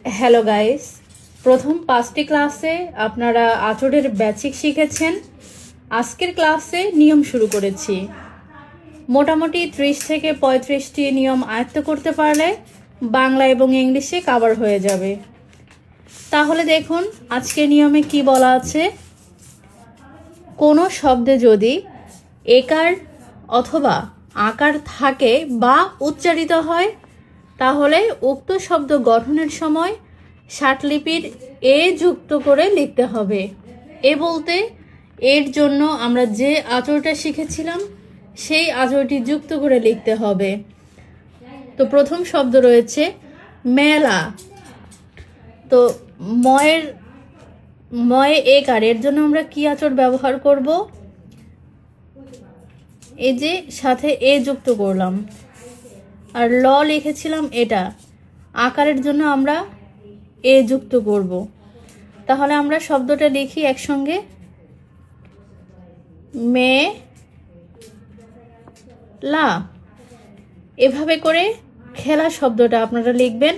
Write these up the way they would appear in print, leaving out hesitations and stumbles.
Hello guys, প্রথম 5টি ক্লাসে আপনারা আঁচড়ের বেসিক শিখেছেন। আজকের ক্লাসে নিয়ম শুরু করেছি। মোটামুটি 30 থেকে 35টি নিয়ম আয়ত্ত করতে পারলে বাংলা এবং ইংলিশে কভার হয়ে যাবে। তাহলে দেখুন আজকের নিয়মে কি বলা আছে। কোনো শব্দে যদি একার অথবা আকার থাকে বা উচ্চারিত হয়, তাহলে উক্ত শব্দ গঠনের সময় ষাটলিপির এ যুক্ত করে লিখতে হবে। এ বলতে এর জন্য আমরা যে আঁচড়টা শিখেছিলাম সেই আঁচড়টি যুক্ত করে লিখতে হবে। তো প্রথম শব্দ রয়েছে মেলা। তো ময়ে একার, এর জন্য আমরা কি আঁচড় ব্যবহার করব? এই যে সাথে এ যুক্ত করলাম, আর ল লিখেছিলাম, এটা আকারের জন্য আমরা এ যুক্ত করব। তাহলে আমরা শব্দটা লিখি একসঙ্গে, মে লা। এভাবে করে খেলা শব্দটা আপনারা লিখবেন।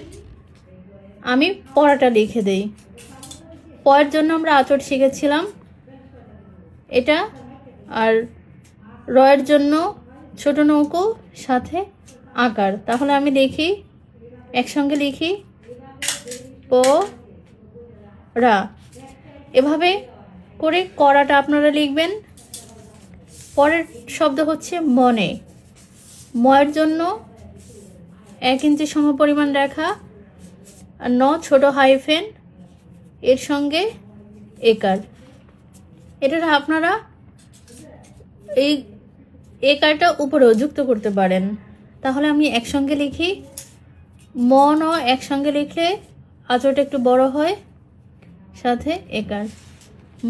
আমি পড়াটা লিখে দেই। পয়ের জন্য আমরা আঁচড় শিখেছিলাম এটা, আর রয়ের জন্য ছোট নৌকো সাথে আকার। তাহলে আমি লিখি, একসঙ্গে লিখি, প রা। এভাবে করে করাটা আপনারা লিখবেন। পরের শব্দ হচ্ছে মনে। ময়ের জন্য 1 ইঞ্চি সমপরিমাণ রেখা আর ছোট হাইফেন, এর সঙ্গে একার। এটা আপনারা এই একারটা উপরেও যুক্ত করতে পারেন। তাহলে আমি একসঙ্গে লিখি, মন ও একসঙ্গে লিখলে আঁচড়টা একটু বড় হয়, সাথে একার,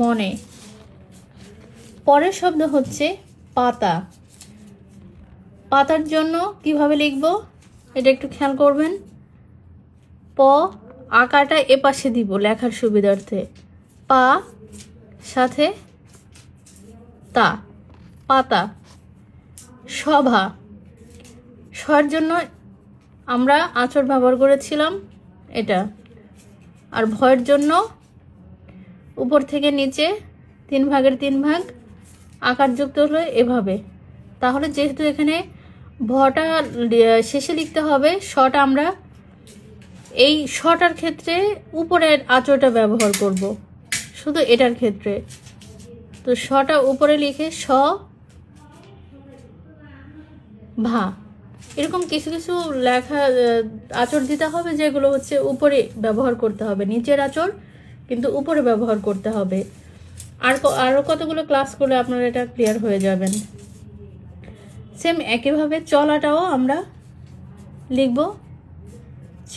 মনে। পরের শব্দ হচ্ছে পাতা। পাতার জন্য কিভাবে লিখব এটা একটু খেয়াল করবেন। প, আকারটা এপাশে দিব লেখার সুবিধার্থে, পা সাথে তা, পাতা। সভা, সর জন্য আমরা আঁচড় ব্যবহার করেছিলাম এটা, আর ভয়ের জন্য উপর থেকে নিচে 3 ভাগের 3 ভাগ আকার যুক্ত হলো এভাবে। তাহলে যেহেতু এখানে ভটা শেষে লিখতে হবে, শটা আমরা এই শটার ক্ষেত্রে উপরের আঁচড়টা ব্যবহার করব, শুধু এটার ক্ষেত্রে। তো শটা উপরে লিখে স ভা, এরকম কিছু কিছু লেখা আঁচড় দিতে হবে যেগুলো হচ্ছে উপরে ব্যবহার করতে হবে, নিচের আঁচড় কিন্তু উপরে ব্যবহার করতে হবে। আরও কতগুলো ক্লাস করলে আপনারা এটা ক্লিয়ার হয়ে যাবেন। সেম একইভাবে চলাটাও আমরা লিখব, চ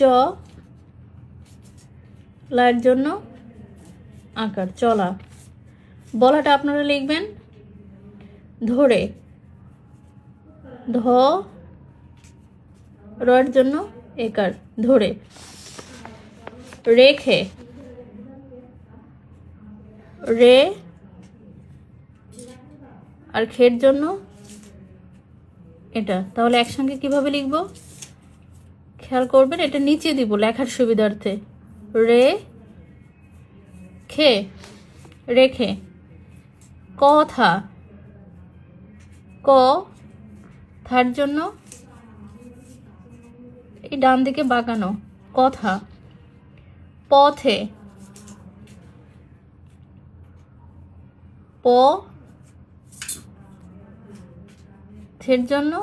লার জন্য আকার, চলা। বলাটা আপনারা লিখবেন ধরে, ধ রয়ের জন্য একার, ধরে। রেখে, রে আর খের জন্য এটা। তাহলে একসঙ্গে কিভাবে লিখব খেয়াল করবেন, এটা নিচে দিব লেখার সুবিধার্থে, রে খে, রেখে। কথা, ক থার জন্য এই ডান দিকে বাঁকানো, কথা। পথে, প থের জন্য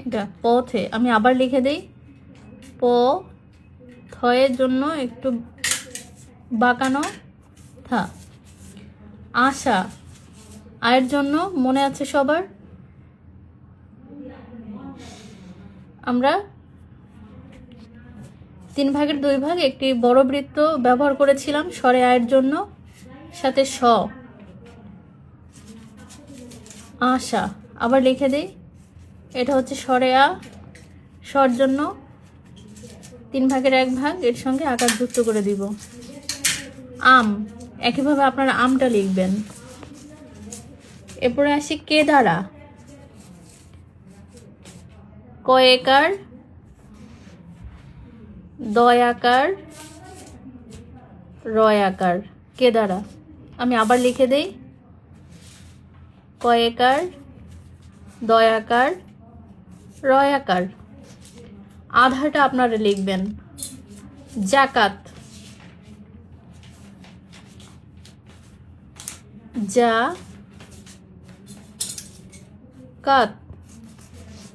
এটা, পথে। আমি আবার লিখে দেই, প থয়ের জন্য একটু বাঁকানো থা। আশা, আয়ের জন্য মনে আছে সবার, আমরা 3 ভাগের 2 ভাগ একটি বড় বৃত্ত ব্যবহার করেছিলাম স্বরে আয়ের জন্য, সাথে স। আশা আবার লিখে দেই, এটা হচ্ছে স্বরে আ, স্বর জন্য 3 ভাগের 1 ভাগ, এর সঙ্গে আকার যুক্ত করে দিব। আম, একইভাবে আপনারা আমটা লিখবেন। এরপরে আসি কেদারা, কয়েকার দয়াকার রয়াকার কে দ্বারা। আমি আবার লিখে দেই, কয়েকার দয়াকার রয়াকার। আধারটা আপনারা লিখবেন জাকাত, জাকাত।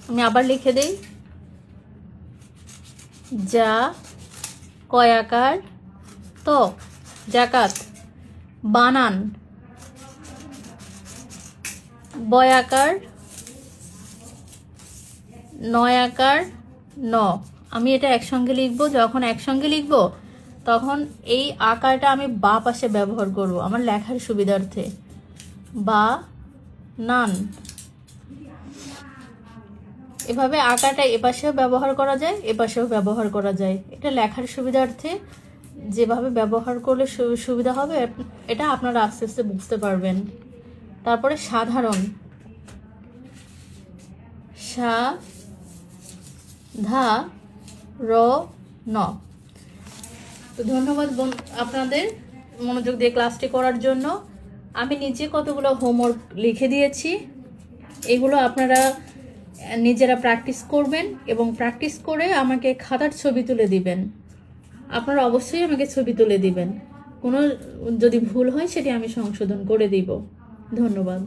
আমি আবার লিখে দেই, যা কয়াকার ত জাকাত। বানান বয়াকার নয়াকার ন। আমি এটা একসঙ্গে লিখব, যখন একসঙ্গে লিখব তখন এই আকারটা আমি বা পাশে ব্যবহার করব আমার লেখার সুবিধার্থে। বা নান, এভাবে আকারটা এপাশেও ব্যবহার করা যায়, এপাশেও ব্যবহার করা যায়। এটা লেখার সুবিধার্থে যেভাবে ব্যবহার করলে সুবিধা হবে এটা আপনারা আস্তে আস্তে বুঝতে পারবেন। তারপরে সাধারণ, সাধারণ। তো ধন্যবাদ আপনাদের মনোযোগ দিয়ে ক্লাসটি করার জন্য। আমি নিজে কতগুলো হোমওয়ার্ক লিখে দিয়েছি, এগুলো আপনারা নিজেরা প্র্যাকটিস করবেন এবং প্র্যাকটিস করে আমাকে খাতার ছবি তুলে দিবেন। আপনারা অবশ্যই আমাকে ছবি তুলে দিবেন, কোনো যদি ভুল হয় সেটি আমি সংশোধন করে দিব। ধন্যবাদ।